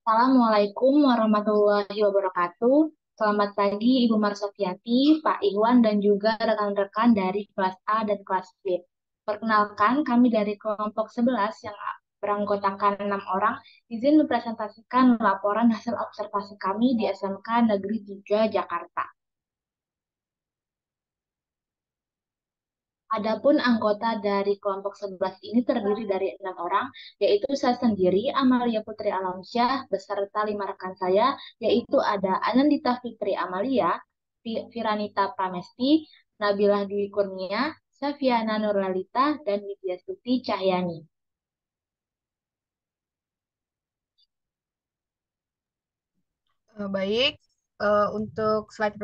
Assalamualaikum warahmatullahi wabarakatuh. Selamat pagi Ibu Marsofiati, Pak Iwan, dan juga rekan-rekan dari kelas A dan kelas B. Perkenalkan, kami dari kelompok 11 yang beranggotakan 6 orang, izin mempresentasikan laporan hasil observasi kami di SMK Negeri 3 Jakarta. Adapun anggota dari kelompok 11 ini terdiri dari 6 orang, yaitu saya sendiri, Amalia Putri Alamsyah, beserta 5 rekan saya, yaitu ada Anandita Fitri Amalia, Firanita Pramesti, Nabilah Dwi Kurnia, Safiana Nurlalita, dan Widya Stuti Cahyani. Baik, untuk slide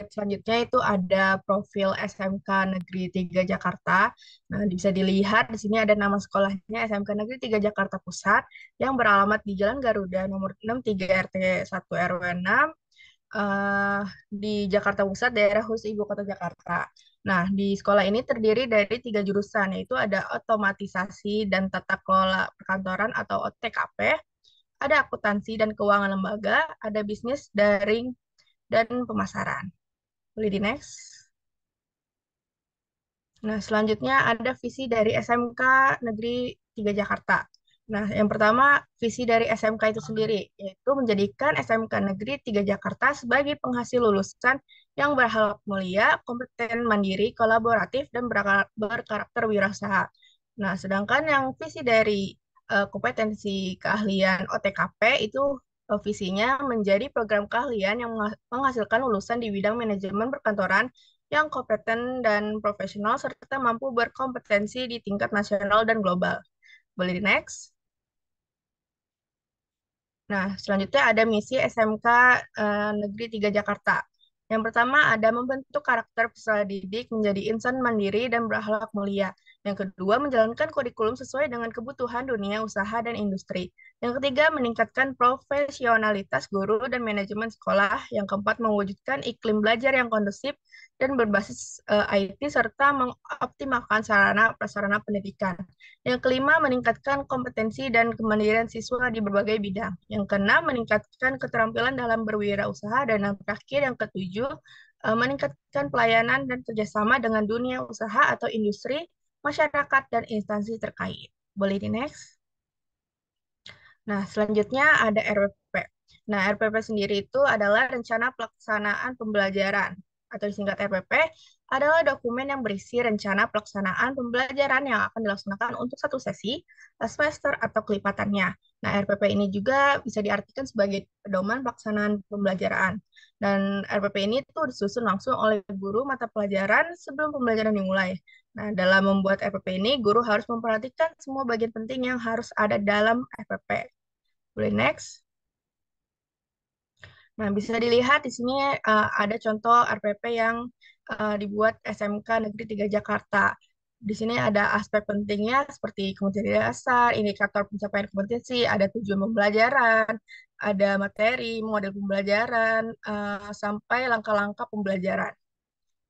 selanjutnya itu ada profil SMK Negeri 3 Jakarta. Nah, bisa dilihat di sini ada nama sekolahnya SMK Negeri 3 Jakarta Pusat yang beralamat di Jalan Garuda nomor 63 RT 1 RW 6 eh, di Jakarta Pusat, daerah khusus Ibu Kota Jakarta. Nah, di sekolah ini terdiri dari 3 jurusan, yaitu ada otomatisasi dan tata kelola perkantoran atau OTKP, ada akuntansi dan keuangan lembaga, ada bisnis daring dan pemasaran. Boleh di next. Nah, selanjutnya ada visi dari SMK Negeri 3 Jakarta. Nah, yang pertama, visi dari SMK itu sendiri, yaitu menjadikan SMK Negeri 3 Jakarta sebagai penghasil lulusan yang berakhlak mulia, kompeten, mandiri, kolaboratif, dan berkarakter wirausaha. Nah, sedangkan yang visi dari kompetensi keahlian OTKP itu visinya menjadi program keahlian yang menghasilkan lulusan di bidang manajemen perkantoran yang kompeten dan profesional serta mampu berkompetensi di tingkat nasional dan global. Boleh di next. Nah, selanjutnya ada misi SMK Negeri 3 Jakarta. Yang pertama ada membentuk karakter peserta didik menjadi insan mandiri dan berakhlak mulia. Yang kedua, menjalankan kurikulum sesuai dengan kebutuhan dunia usaha dan industri. Yang ketiga, meningkatkan profesionalitas guru dan manajemen sekolah. Yang keempat, mewujudkan iklim belajar yang kondusif dan berbasis IT serta mengoptimalkan sarana prasarana pendidikan. Yang kelima, meningkatkan kompetensi dan kemandirian siswa di berbagai bidang. Yang keenam, meningkatkan keterampilan dalam berwirausaha. Dan yang terakhir, yang ketujuh, meningkatkan pelayanan dan kerjasama dengan dunia usaha atau industri, masyarakat, dan instansi terkait. Boleh di next? Nah, selanjutnya ada RPP. Nah, RPP sendiri itu adalah rencana pelaksanaan pembelajaran atau disingkat RPP adalah dokumen yang berisi rencana pelaksanaan pembelajaran yang akan dilaksanakan untuk satu sesi, semester, atau kelipatannya. Nah, RPP ini juga bisa diartikan sebagai pedoman pelaksanaan pembelajaran. Dan RPP ini tuh disusun langsung oleh guru mata pelajaran sebelum pembelajaran dimulai. Nah, dalam membuat RPP ini, guru harus memperhatikan semua bagian penting yang harus ada dalam RPP. Boleh next. Nah, bisa dilihat di sini ada contoh RPP yang dibuat SMK Negeri 3 Jakarta. Di sini ada aspek pentingnya seperti kompetensi dasar, indikator pencapaian kompetensi, ada tujuan pembelajaran, ada materi, model pembelajaran, sampai langkah-langkah pembelajaran.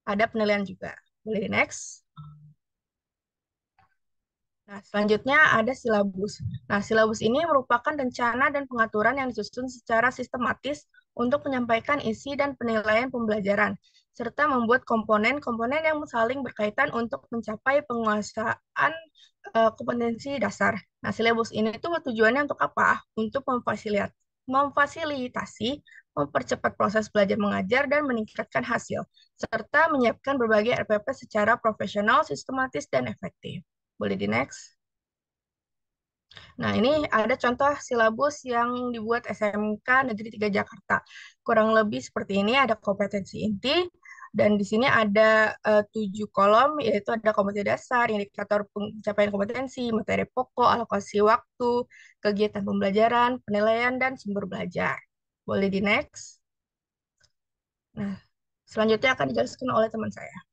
Ada penilaian juga. Boleh di next. Nah, selanjutnya ada silabus. Nah, silabus ini merupakan rencana dan pengaturan yang disusun secara sistematis untuk menyampaikan isi dan penilaian pembelajaran, serta membuat komponen-komponen yang saling berkaitan untuk mencapai penguasaan kompetensi dasar. Nah, silabus ini itu tujuannya untuk apa? Untuk memfasilitasi, mempercepat proses belajar mengajar, dan meningkatkan hasil, serta menyiapkan berbagai RPP secara profesional, sistematis, dan efektif. Boleh di next. Nah, ini ada contoh silabus yang dibuat SMK Negeri 3 Jakarta. Kurang lebih seperti ini, ada kompetensi inti, dan di sini ada 7 kolom, yaitu ada kompetensi dasar, indikator pencapaian kompetensi, materi pokok, alokasi waktu, kegiatan pembelajaran, penilaian, dan sumber belajar. Boleh di next. Nah, selanjutnya akan dijelaskan oleh teman saya.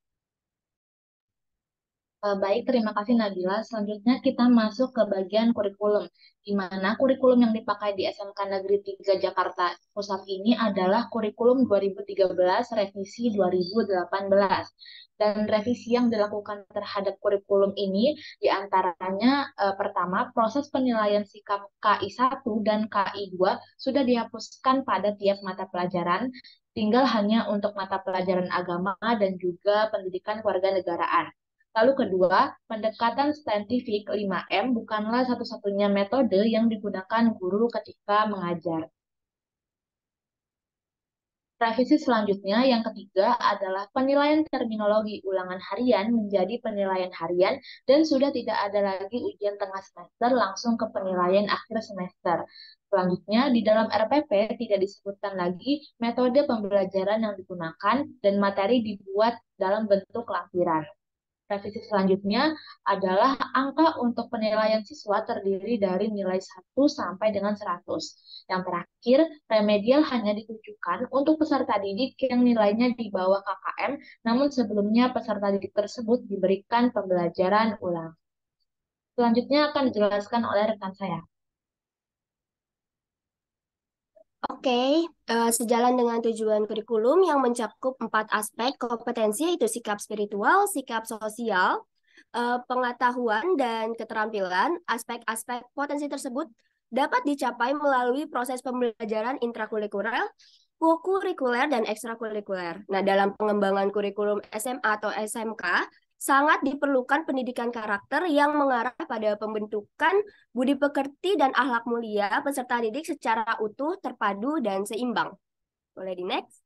Baik, terima kasih Nabila. Selanjutnya kita masuk ke bagian kurikulum, di mana kurikulum yang dipakai di SMK Negeri 3 Jakarta Pusat ini adalah kurikulum 2013 revisi 2018. Dan revisi yang dilakukan terhadap kurikulum ini diantaranya pertama, proses penilaian sikap KI 1 dan KI 2 sudah dihapuskan pada tiap mata pelajaran, tinggal hanya untuk mata pelajaran agama dan juga pendidikan kewarganegaraan. Lalu kedua, pendekatan saintifik 5M bukanlah satu-satunya metode yang digunakan guru ketika mengajar. Revisi selanjutnya, yang ketiga, adalah penilaian terminologi ulangan harian menjadi penilaian harian dan sudah tidak ada lagi ujian tengah semester langsung ke penilaian akhir semester. Selanjutnya, di dalam RPP tidak disebutkan lagi metode pembelajaran yang digunakan dan materi dibuat dalam bentuk lampiran. Revisi selanjutnya adalah angka untuk penilaian siswa terdiri dari nilai 1 sampai dengan 100. Yang terakhir, remedial hanya ditujukan untuk peserta didik yang nilainya di bawah KKM, namun sebelumnya peserta didik tersebut diberikan pembelajaran ulang. Selanjutnya akan dijelaskan oleh rekan saya. Oke, sejalan dengan tujuan kurikulum yang mencakup 4 aspek kompetensi, yaitu sikap spiritual, sikap sosial, pengetahuan, dan keterampilan. Aspek-aspek potensi tersebut dapat dicapai melalui proses pembelajaran intrakurikuler, kurikuler, dan ekstrakurikuler. Nah, dalam pengembangan kurikulum SMA atau SMK, sangat diperlukan pendidikan karakter yang mengarah pada pembentukan budi pekerti dan akhlak mulia peserta didik secara utuh, terpadu, dan seimbang. Boleh di next?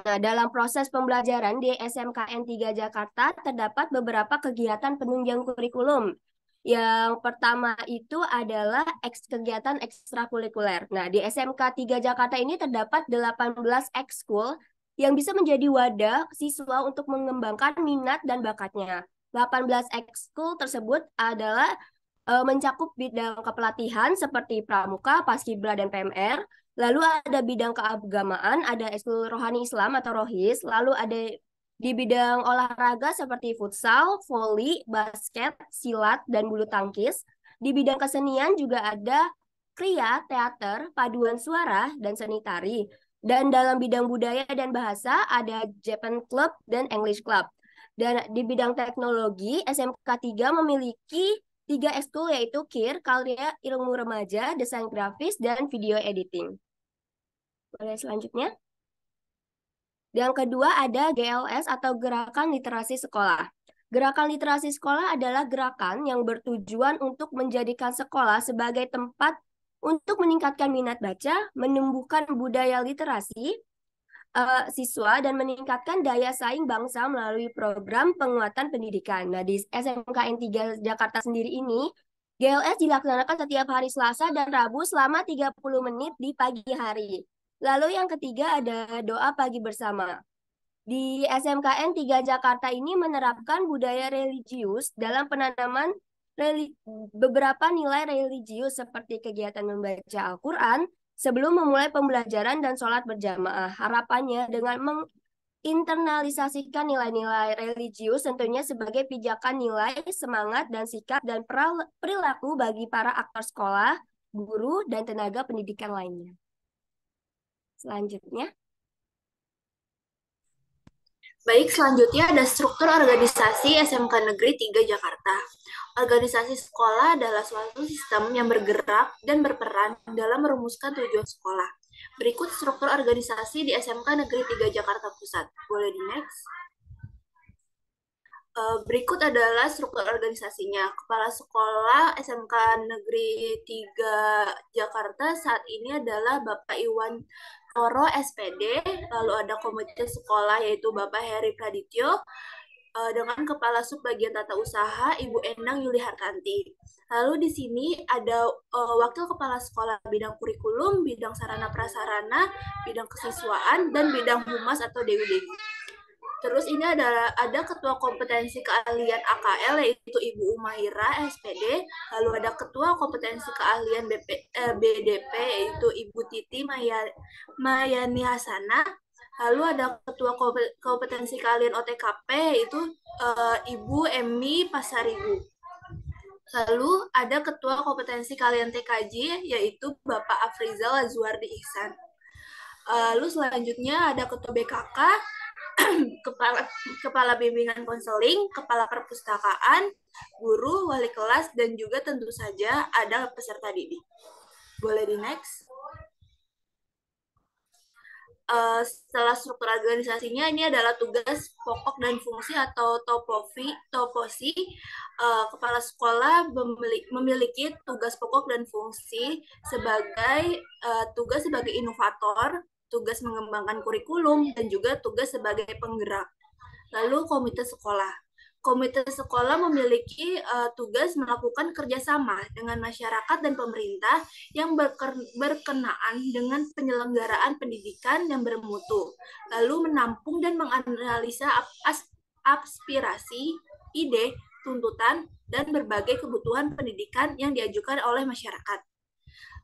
Nah, dalam proses pembelajaran di SMKN 3 Jakarta terdapat beberapa kegiatan penunjang kurikulum. Yang pertama itu adalah kegiatan ekstrakurikuler. Nah, di SMK 3 Jakarta ini terdapat 18 ekskul yang bisa menjadi wadah siswa untuk mengembangkan minat dan bakatnya. 18 ekskul tersebut adalah mencakup bidang kepelatihan seperti pramuka, paskibra, dan PMR. Lalu ada bidang keagamaan, ada ekskul rohani Islam atau rohis. Lalu ada di bidang olahraga seperti futsal, voli, basket, silat, dan bulu tangkis. Di bidang kesenian juga ada kriya, teater, paduan suara, dan seni tari. Dan dalam bidang budaya dan bahasa ada Japan Club dan English Club. Dan di bidang teknologi, SMK 3 memiliki 3 ekskul, yaitu KIR, Karya Ilmu Remaja, Desain Grafis, dan Video Editing. Boleh selanjutnya? Yang kedua ada GLS atau Gerakan Literasi Sekolah. Gerakan literasi sekolah adalah gerakan yang bertujuan untuk menjadikan sekolah sebagai tempat untuk meningkatkan minat baca, menumbuhkan budaya literasi siswa, dan meningkatkan daya saing bangsa melalui program penguatan pendidikan. Nah, di SMKN 3 Jakarta sendiri ini, GLS dilaksanakan setiap hari Selasa dan Rabu selama 30 menit di pagi hari. Lalu yang ketiga ada doa pagi bersama. Di SMKN 3 Jakarta ini menerapkan budaya religius dalam penanaman beberapa nilai religius seperti kegiatan membaca Al-Quran sebelum memulai pembelajaran dan sholat berjamaah. Harapannya dengan menginternalisasikan nilai-nilai religius tentunya sebagai pijakan nilai, semangat, dan sikap dan perilaku bagi para aktor sekolah, guru, dan tenaga pendidikan lainnya. Selanjutnya. Baik, selanjutnya ada struktur organisasi SMK Negeri 3 Jakarta. Organisasi sekolah adalah suatu sistem yang bergerak dan berperan dalam merumuskan tujuan sekolah. Berikut struktur organisasi di SMK Negeri 3 Jakarta Pusat. Boleh di next? Berikut adalah struktur organisasinya. Kepala Sekolah SMK Negeri 3 Jakarta saat ini adalah Bapak Iwan Toro SPD, lalu ada komite sekolah yaitu Bapak Heri Pradityo, dengan Kepala Subbagian Tata Usaha Ibu Endang Yuli Hartanti. Lalu di sini ada Wakil Kepala Sekolah bidang kurikulum, bidang sarana prasarana, bidang kesiswaan, dan bidang humas atau DUDG. Terus ini ada Ketua Kompetensi Keahlian AKL yaitu Ibu Umaira SPD, lalu ada Ketua Kompetensi Keahlian BDP yaitu Ibu Titi Mayani Hasana, Lalu ada ketua kompetensi kalian OTKP, itu Ibu Emi Pasaribu. Lalu ada ketua kompetensi kalian TKJ, yaitu Bapak Afrizal Azwardi Ihsan. Lalu selanjutnya ada ketua BKK, kepala bimbingan konseling, kepala perpustakaan, guru, wali kelas, dan juga tentu saja ada peserta didik. Boleh di next. Setelah struktur organisasinya, ini adalah tugas pokok dan fungsi atau toposi. Kepala sekolah memiliki tugas pokok dan fungsi sebagai tugas sebagai inovator, tugas mengembangkan kurikulum, dan juga tugas sebagai penggerak. Lalu komite sekolah. Komite sekolah memiliki tugas melakukan kerjasama dengan masyarakat dan pemerintah yang berkenaan dengan penyelenggaraan pendidikan yang bermutu, lalu menampung dan menganalisa aspirasi, ide, tuntutan, dan berbagai kebutuhan pendidikan yang diajukan oleh masyarakat.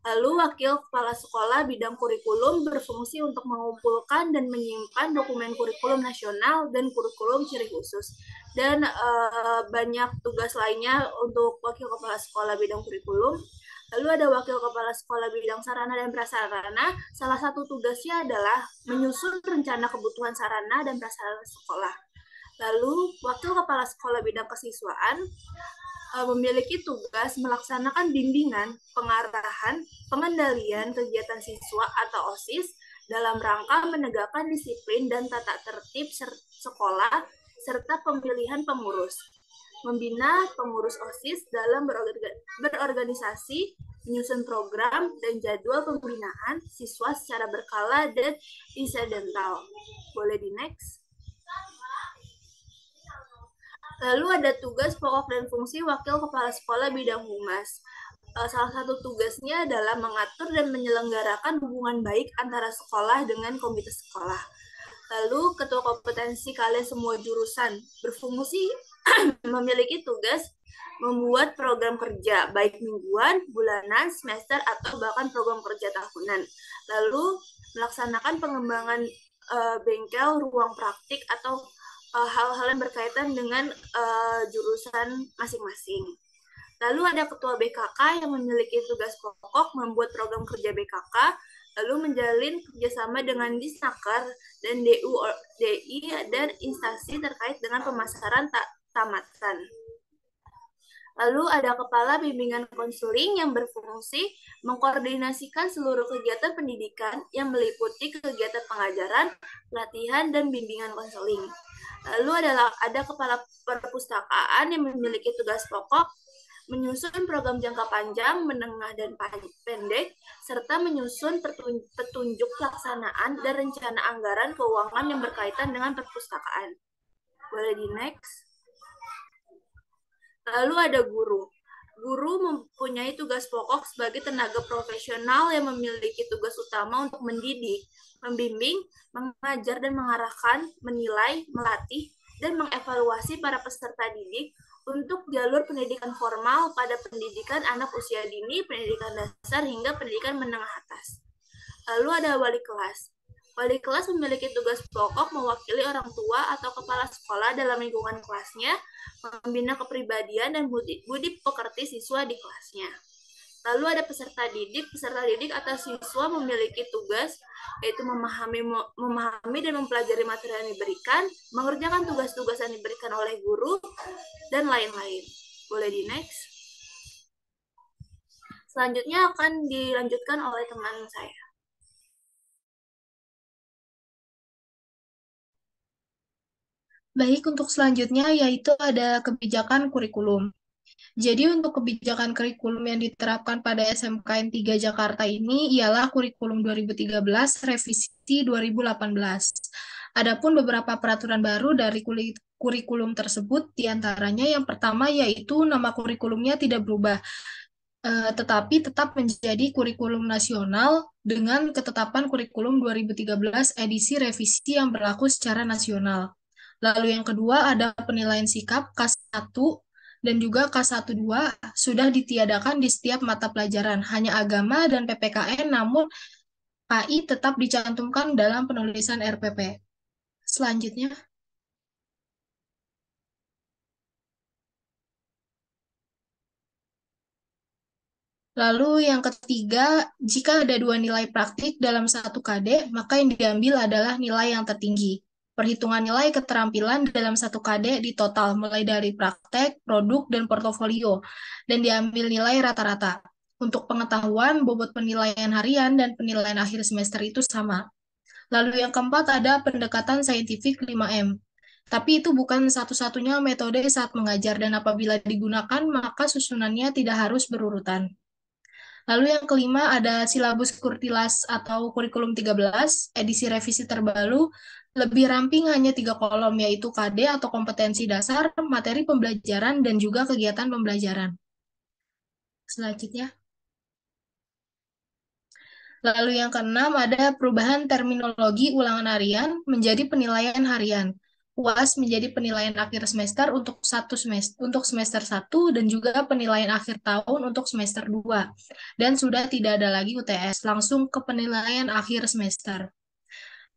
Lalu wakil kepala sekolah bidang kurikulum berfungsi untuk mengumpulkan dan menyimpan dokumen kurikulum nasional dan kurikulum ciri khusus. Dan banyak tugas lainnya untuk wakil kepala sekolah bidang kurikulum. Lalu ada wakil kepala sekolah bidang sarana dan prasarana. Salah satu tugasnya adalah menyusun rencana kebutuhan sarana dan prasarana sekolah. Lalu wakil kepala sekolah bidang kesiswaan memiliki tugas melaksanakan bimbingan, pengarahan, pengendalian kegiatan siswa atau OSIS dalam rangka menegakkan disiplin dan tata tertib sekolah serta pemilihan pengurus. Membina pengurus OSIS dalam berorganisasi, menyusun program dan jadwal pembinaan siswa secara berkala dan insidental. Boleh di next. Lalu ada tugas pokok dan fungsi wakil kepala sekolah bidang humas. Salah satu tugasnya adalah mengatur dan menyelenggarakan hubungan baik antara sekolah dengan komite sekolah. Lalu ketua kompetensi kalian semua jurusan berfungsi memiliki tugas membuat program kerja, baik mingguan, bulanan, semester, atau bahkan program kerja tahunan. Lalu melaksanakan pengembangan bengkel, ruang praktik, atau hal-hal yang berkaitan dengan jurusan masing-masing. Lalu ada ketua BKK yang memiliki tugas pokok membuat program kerja BKK, lalu menjalin kerjasama dengan Disnaker dan DI dan instansi terkait dengan pemasaran tamatan. Lalu ada kepala bimbingan konseling yang berfungsi mengkoordinasikan seluruh kegiatan pendidikan yang meliputi kegiatan pengajaran, pelatihan, dan bimbingan konseling. Lalu ada kepala perpustakaan yang memiliki tugas pokok menyusun program jangka panjang, menengah, dan pendek, serta menyusun petunjuk pelaksanaan dan rencana anggaran keuangan yang berkaitan dengan perpustakaan. Boleh di next. Lalu ada guru. Guru mempunyai tugas pokok sebagai tenaga profesional yang memiliki tugas utama untuk mendidik, membimbing, mengajar dan mengarahkan, menilai, melatih, dan mengevaluasi para peserta didik untuk jalur pendidikan formal pada pendidikan anak usia dini, pendidikan dasar, hingga pendidikan menengah atas. Lalu ada wali kelas. Wali kelas memiliki tugas pokok mewakili orang tua atau kepala sekolah dalam lingkungan kelasnya, membina kepribadian dan budi pekerti siswa di kelasnya. Lalu ada peserta didik. Peserta didik atau siswa memiliki tugas yaitu memahami dan mempelajari materi yang diberikan, mengerjakan tugas-tugas yang diberikan oleh guru, dan lain-lain. Boleh di next. Selanjutnya akan dilanjutkan oleh teman saya. Baik, untuk selanjutnya yaitu ada kebijakan kurikulum. Jadi untuk kebijakan kurikulum yang diterapkan pada SMKN 3 Jakarta ini ialah kurikulum 2013 revisi 2018. Adapun beberapa peraturan baru dari kurikulum tersebut diantaranya yang pertama yaitu nama kurikulumnya tidak berubah, tetapi tetap menjadi kurikulum nasional dengan ketetapan kurikulum 2013 edisi revisi yang berlaku secara nasional. Lalu yang kedua ada penilaian sikap K1 dan juga K12 sudah ditiadakan di setiap mata pelajaran, hanya agama dan PPKN namun KI tetap dicantumkan dalam penulisan RPP. Selanjutnya, lalu yang ketiga, jika ada dua nilai praktik dalam satu KD, maka yang diambil adalah nilai yang tertinggi. Perhitungan nilai keterampilan dalam satu KD ditotal mulai dari praktek, produk, dan portofolio, dan diambil nilai rata-rata. Untuk pengetahuan, bobot penilaian harian dan penilaian akhir semester itu sama. Lalu yang keempat ada pendekatan saintifik 5M. Tapi itu bukan satu-satunya metode saat mengajar, dan apabila digunakan, maka susunannya tidak harus berurutan. Lalu yang kelima ada silabus Kurtilas atau kurikulum 13, edisi revisi terbaru, lebih ramping hanya 3 kolom, yaitu KD atau kompetensi dasar, materi pembelajaran, dan juga kegiatan pembelajaran. Selanjutnya. Lalu yang keenam ada perubahan terminologi ulangan harian menjadi penilaian harian. UAS menjadi penilaian akhir semester untuk semester 1 dan juga penilaian akhir tahun untuk semester 2. Dan sudah tidak ada lagi UTS, langsung ke penilaian akhir semester.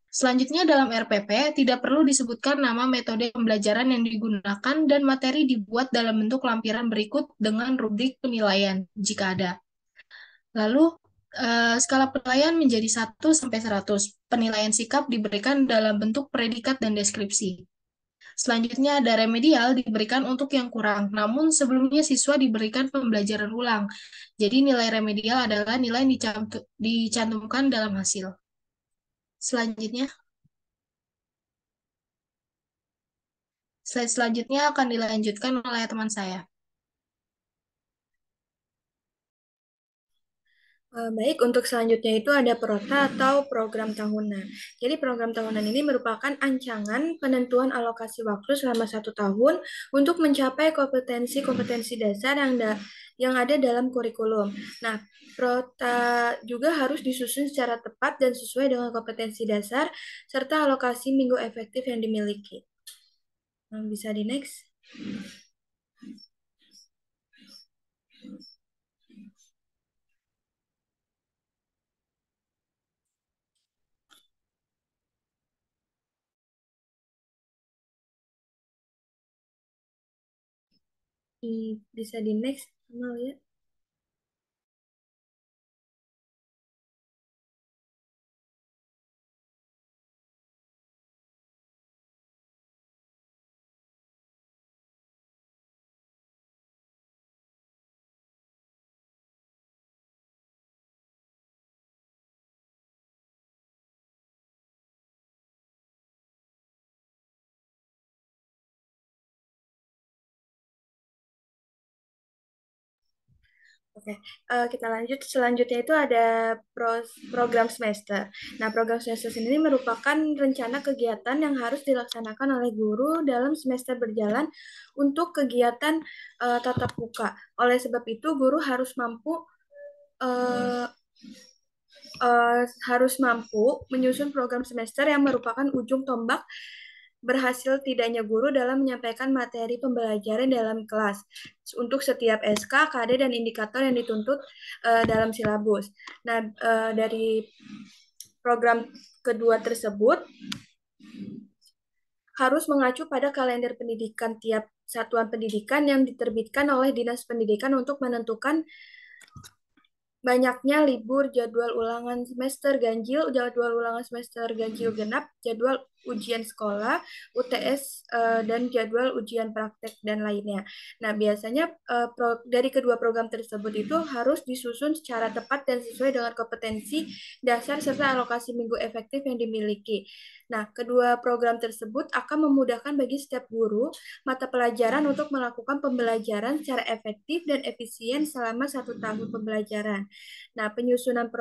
Selanjutnya dalam RPP tidak perlu disebutkan nama metode pembelajaran yang digunakan dan materi dibuat dalam bentuk lampiran berikut dengan rubrik penilaian jika ada. Lalu skala penilaian menjadi 1-100. Penilaian sikap diberikan dalam bentuk predikat dan deskripsi. Selanjutnya ada remedial diberikan untuk yang kurang, namun sebelumnya siswa diberikan pembelajaran ulang. Jadi nilai remedial adalah nilai yang dicantumkan dalam hasil. Selanjutnya. Slide selanjutnya akan dilanjutkan oleh teman saya. Baik, untuk selanjutnya itu ada PROTA atau program tahunan. Jadi program tahunan ini merupakan ancangan penentuan alokasi waktu selama 1 tahun untuk mencapai kompetensi-kompetensi dasar yang ada dalam kurikulum. Nah, PROTA juga harus disusun secara tepat dan sesuai dengan kompetensi dasar serta alokasi minggu efektif yang dimiliki. Bisa di next. Bisa di next, Amal ya. Oke, kita lanjut. Selanjutnya itu ada program semester. Nah, program semester ini merupakan rencana kegiatan yang harus dilaksanakan oleh guru dalam semester berjalan untuk kegiatan tatap muka. Oleh sebab itu, guru uh, harus mampu menyusun program semester yang merupakan ujung tombak berhasil tidaknya guru dalam menyampaikan materi pembelajaran dalam kelas untuk setiap SK, KD, dan indikator yang dituntut dalam silabus. Nah, dari program kedua tersebut harus mengacu pada kalender pendidikan tiap satuan pendidikan yang diterbitkan oleh Dinas Pendidikan untuk menentukan banyaknya libur, jadwal ulangan semester ganjil, genap, jadwal ujian sekolah, UTS, dan jadwal ujian praktek dan lainnya. Nah, biasanya dari kedua program tersebut itu harus disusun secara tepat dan sesuai dengan kompetensi dasar serta alokasi minggu efektif yang dimiliki. Nah, kedua program tersebut akan memudahkan bagi setiap guru mata pelajaran untuk melakukan pembelajaran secara efektif dan efisien selama 1 tahun pembelajaran. Nah, penyusunan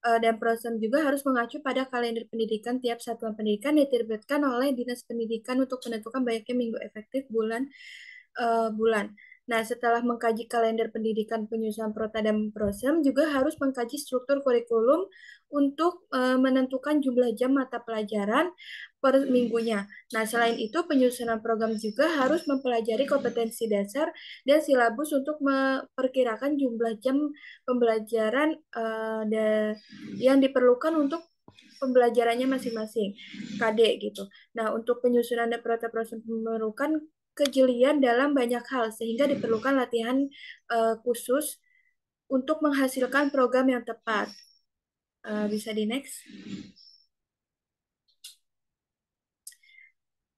dan program juga harus mengacu pada kalender pendidikan tiap satuan pendidikan yang diterbitkan oleh Dinas Pendidikan untuk menentukan banyaknya minggu efektif bulan. Nah, setelah mengkaji kalender pendidikan penyusunan Prota dan Prosem, juga harus mengkaji struktur kurikulum untuk menentukan jumlah jam mata pelajaran per minggunya. Nah, selain itu, penyusunan program juga harus mempelajari kompetensi dasar dan silabus untuk memperkirakan jumlah jam pembelajaran yang diperlukan untuk pembelajarannya masing-masing KD gitu. Nah, untuk penyusunan dan Prota Prosem memerlukan kejelian dalam banyak hal, sehingga diperlukan latihan khusus untuk menghasilkan program yang tepat. Bisa di next.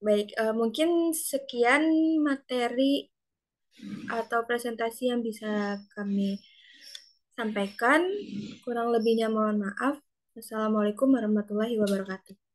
Baik, mungkin sekian materi atau presentasi yang bisa kami sampaikan. Kurang lebihnya mohon maaf. Assalamualaikum warahmatullahi wabarakatuh.